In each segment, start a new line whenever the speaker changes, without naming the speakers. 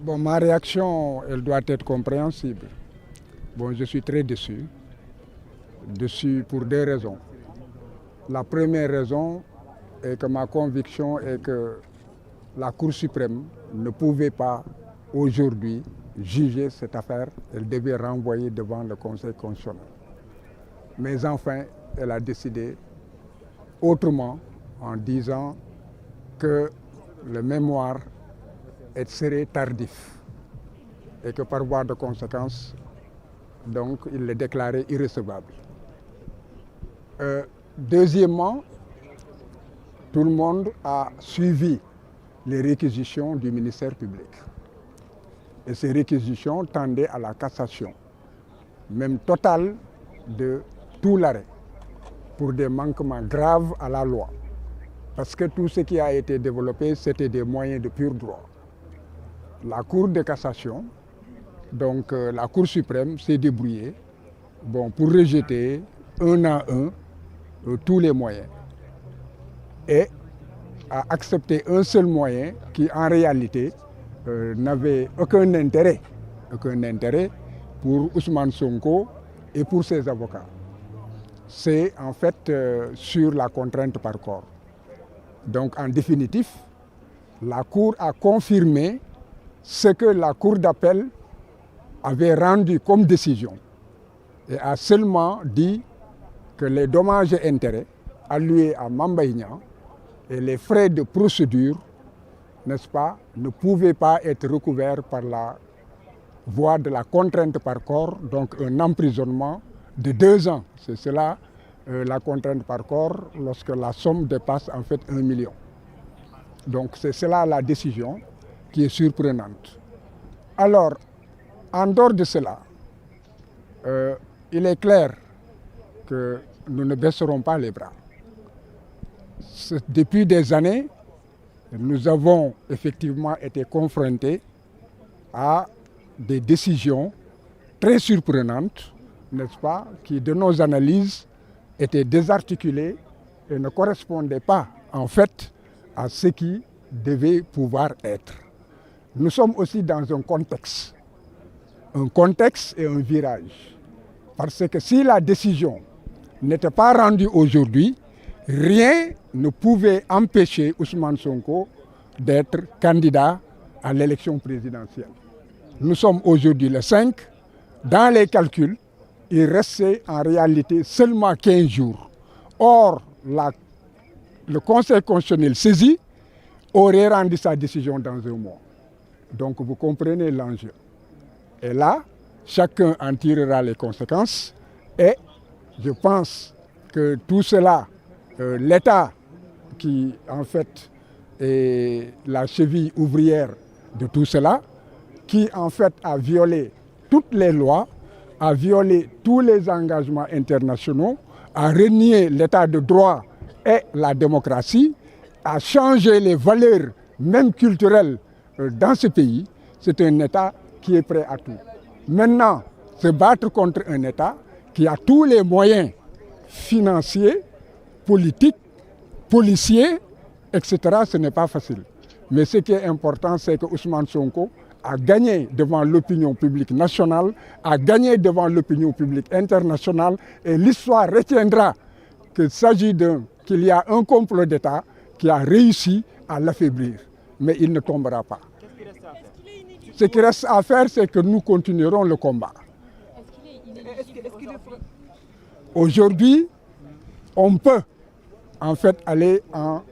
Bon, ma réaction, elle doit être compréhensible. Bon, je suis très déçu. Déçu pour deux raisons. La première raison est que ma conviction est que la Cour suprême ne pouvait pas aujourd'hui juger cette affaire. Elle devait renvoyer devant le Conseil constitutionnel. Mais enfin, elle a décidé autrement en disant que le mémoire serait tardif et que par voie de conséquence, donc, il le déclarait irrecevable. Deuxièmement, tout le monde a suivi les réquisitions du ministère public. Et ces réquisitions tendaient à la cassation, même totale, de tout l'arrêt, pour des manquements graves à la loi. Parce que tout ce qui a été développé, c'était des moyens de pur droit. La Cour de cassation, donc la Cour suprême, s'est débrouillée pour rejeter un à un tous les moyens et a accepté un seul moyen qui en réalité n'avait aucun intérêt pour Ousmane Sonko et pour ses avocats. C'est en fait sur la contrainte par corps. Donc en définitif, la Cour a confirmé ce que la Cour d'appel avait rendu comme décision et a seulement dit que les dommages et intérêts alloués à Mame Mbaye Niang et les frais de procédure, n'est-ce pas, ne pouvaient pas être recouverts par la voie de la contrainte par corps, donc un emprisonnement de 2 ans. C'est cela la contrainte par corps lorsque la somme dépasse en fait 1 million. Donc c'est cela la décision qui est surprenante. Alors, en dehors de cela, il est clair que nous ne baisserons pas les bras. Depuis des années, nous avons effectivement été confrontés à des décisions très surprenantes, n'est-ce pas, qui de nos analyses étaient désarticulées et ne correspondaient pas en fait à ce qui devait pouvoir être. Nous sommes aussi dans un contexte et un virage. Parce que si la décision n'était pas rendue aujourd'hui, rien ne pouvait empêcher Ousmane Sonko d'être candidat à l'élection présidentielle. Nous sommes aujourd'hui le 5. Dans les calculs, il restait en réalité seulement 15 jours. Or, le Conseil constitutionnel saisi aurait rendu sa décision dans 1 mois. Donc vous comprenez l'enjeu. Et là, chacun en tirera les conséquences. Et je pense que tout cela, l'État qui en fait est la cheville ouvrière de tout cela, qui en fait a violé toutes les lois, a violé tous les engagements internationaux, a renié l'état de droit et la démocratie, a changé les valeurs même culturelles dans ce pays, c'est un État qui est prêt à tout. Maintenant, se battre contre un État qui a tous les moyens financiers, politiques, policiers, etc., ce n'est pas facile. Mais ce qui est important, c'est que Ousmane Sonko a gagné devant l'opinion publique nationale, a gagné devant l'opinion publique internationale, et l'histoire retiendra qu'il y a un complot d'État qui a réussi à l'affaiblir. Mais il ne tombera pas. Ce qui reste à faire, c'est que nous continuerons le combat. Aujourd'hui, on peut en fait aller en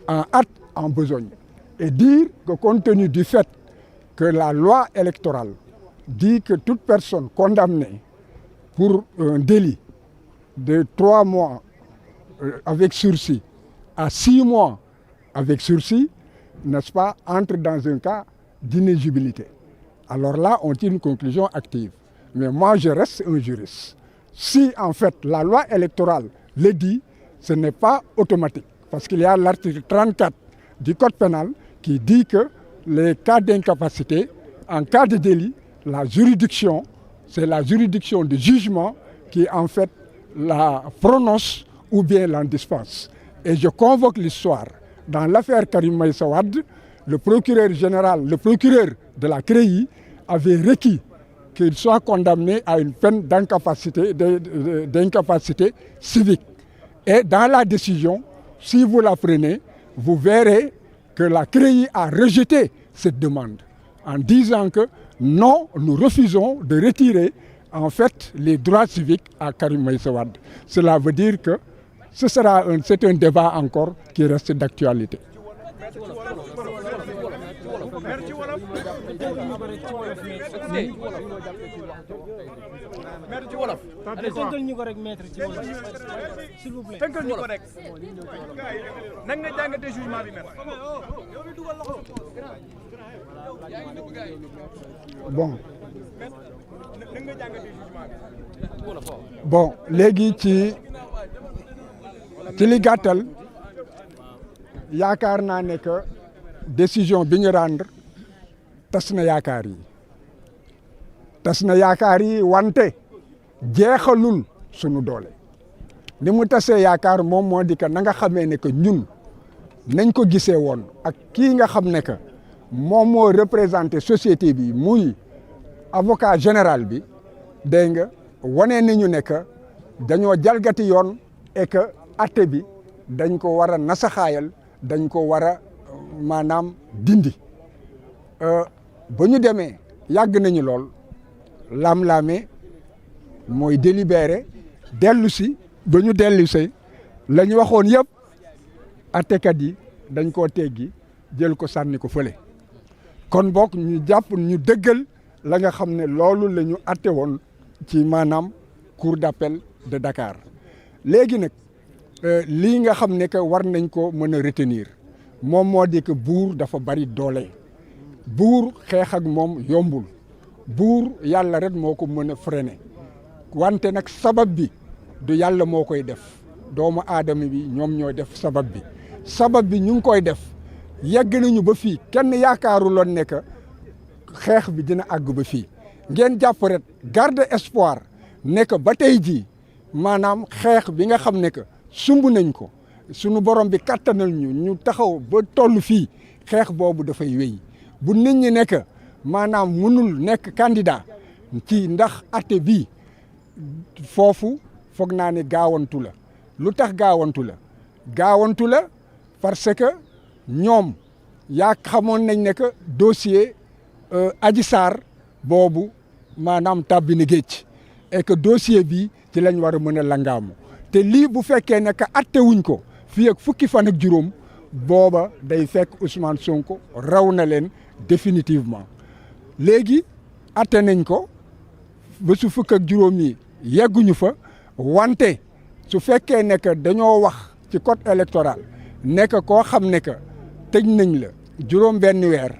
hâte en besogne et dire que compte tenu du fait que la loi électorale dit que toute personne condamnée pour un délit de 3 mois avec sursis à 6 mois avec sursis, n'est-ce pas, entre dans un cas d'inéligibilité. Alors là, on tire une conclusion active. Mais moi, je reste un juriste. Si en fait la loi électorale le dit, ce n'est pas automatique. Parce qu'il y a l'article 34 du Code pénal qui dit que les cas d'incapacité, en cas de délit, la juridiction, c'est la juridiction de jugement qui en fait la prononce ou bien l'en dispense. Et je convoque l'histoire. Dans l'affaire Karim Meïssa Wade, le procureur général, le procureur de la CREI avait requis qu'il soit condamné à une peine d'incapacité civique. Et dans la décision, si vous la prenez, vous verrez que la CREI a rejeté cette demande en disant que non, nous refusons de retirer en fait les droits civiques à Karim Meïssa Wade. Cela veut dire que c'est un débat encore qui reste d'actualité. Bon léegi ci li gàttal yaakaar naa ne que décision bi ñu rendre tas na yaakaar yi wante jeexalul sunu doole ni mu tasee yaakaar moom moo di que na nga xamee ne que ñun nañ ko gisee woon ak kii nga xam ne que moom moo représenté société bi muy avocat général bi dégg nga wane nañu ne que dañoo jalgati yoon et que atte bi dañ ko war a nasaxaayal dañ ko war a maanaam dindi ba ñu demee yàgg nañu lool laam-laamee mooy délibéré dellu si ba ñu dellu si la ñu waxoon yëpp attekat yi dañ koo teggi jël ko sànni ko fële kon boog ñu jàpp ñu dëggal la nga xam ne loolu la ñu atte woon ci maanaam cour d'appel de Dakar léegi nag lii nga xam ne que war nañ ko mën a retenir moom moo di que buur dafa bari doole buur xeex ak moom yombul buur yàlla rek moo ko mën a freiner wante nag sabab bi du yàlla moo koy def doomu aadama bi ñoom ñoo def sabab bi ñu ngi koy def yegg nañu ba fii kenn yaakaaruloon ne que xeex bi dina àgg ba fii ngeen jàpp rek garde espoir ne que ba tey jii maanaam xeex bi nga xam ne que sumb nañ ko sunu borom bi kattanal ñu taxaw ba toll fii xeex boobu dafay wéy bu nit ñi nekk maanaam mënul nekk candidat ci ndax atte bii foofu foog naa ne gaawantu la lu tax gaawantu la parce que ñoom yaa xamoon nañ ne que dossier Adji Sarr boobu maanaam tàbbi na géej et que dossier bi ci lañ war a mën a langaamu te lii bu fekkee ne que atte wuñ ko fii ak fukki fan ak juróom booba day fekk Ousmane Sonko raw na leen définitivement léegi atte nañ ko ba su fukk ak juróom yi yegguñu fa wante su fekkee ne que dañoo wax ci code électoral ne que koo xam ne que tëj nañ la juróom benn weer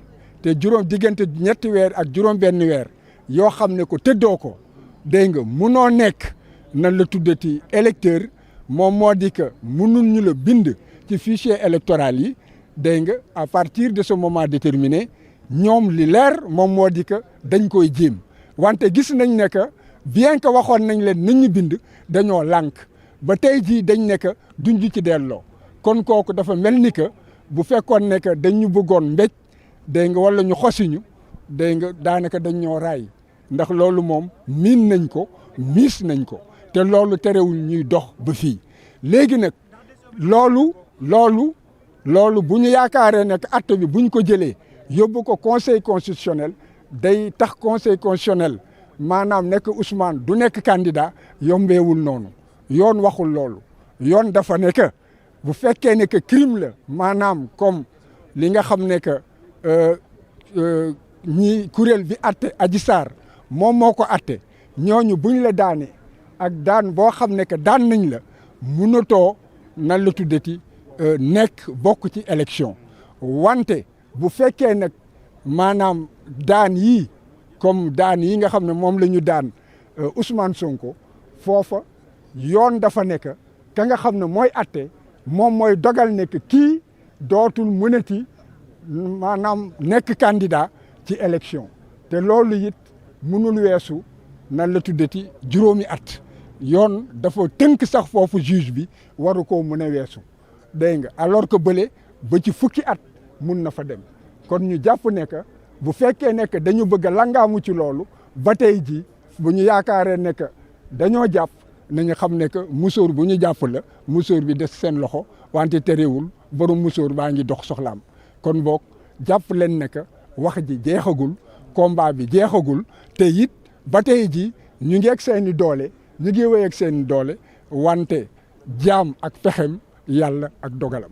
te diggante ñetti weer ak juróom benn weer yoo xam ne ko tëddoo ko dégg nga munoo nekk nan la tuddati électeur moom moo di que munul ñu la bind ci fichier électoral yi dégg nga à partir de ce moment déterminé ñoom li leer moom moo di que dañ koy jéem wante gis nañ ne que bien que waxoon nañ leen nañ ñu bind dañoo lànk ba tey jii dañ ne que duñ ci delloo kon kooku dafa mel ni que bu fekkoon ne que dañ ñu bëggoon mbéj dégg nga wala ñu xosiñu dégg nga daanaka dañ ñoo raay ndax loolu moom miin nañ ko miis nañ ko te loolu terewul ñuy dox ba fii léegi nag loolu bu ñu yaakaaree ne acte bi buñ ko jëlee yóbbu ko conseil constitutionnel day tax conseil constitutionnel maanaam nekk Ousmane du nekk candidat yombeewul noonu yoon waxul loolu yoon dafa ne que bu fekkee ne que crime la maanaam comme li nga xam ne que ñi kuréel bi atte Adji Sarr moom moo ko atte ñooñu buñ la daane ak daan boo xam ne que daan nañ la mënatoo nan la tuddati nekk bokk ci élection wante bu fekkee nag maanaam daan yii comme daan yi nga xam ne moom la ñu daan Ousmane Sonko foofa yoon dafa nekk ka nga xam ne mooy atte moom mooy dogal ne que kii dootul mënati maanaam nekk candidat ci élection te loolu it mënul weesu nan la tuddati juróomi at yoon dafa tënk sax foofu juge bi waru koo mën a weesu dégg nga alors que bële ba ci fukki at mun na fa dem kon ñu jàpp ne que bu fekkee ne que dañu bëgg a langaamu ci loolu ba tey ji bu ñu yaakaaree ne que dañoo jàpp nañu xam ne que musóor bu ñu jàpp la musóor bi des seen loxo wante terewul borom musóor baa ngi dox soxlaam kon boog jàpp leen ne que wax ji jeexagul combat bi jeexagul te it ba tey ji ñu ngi ak seeni doole ñu ngi wéy ak seeni doole wante jaam ak pexem yàlla ak dogalam.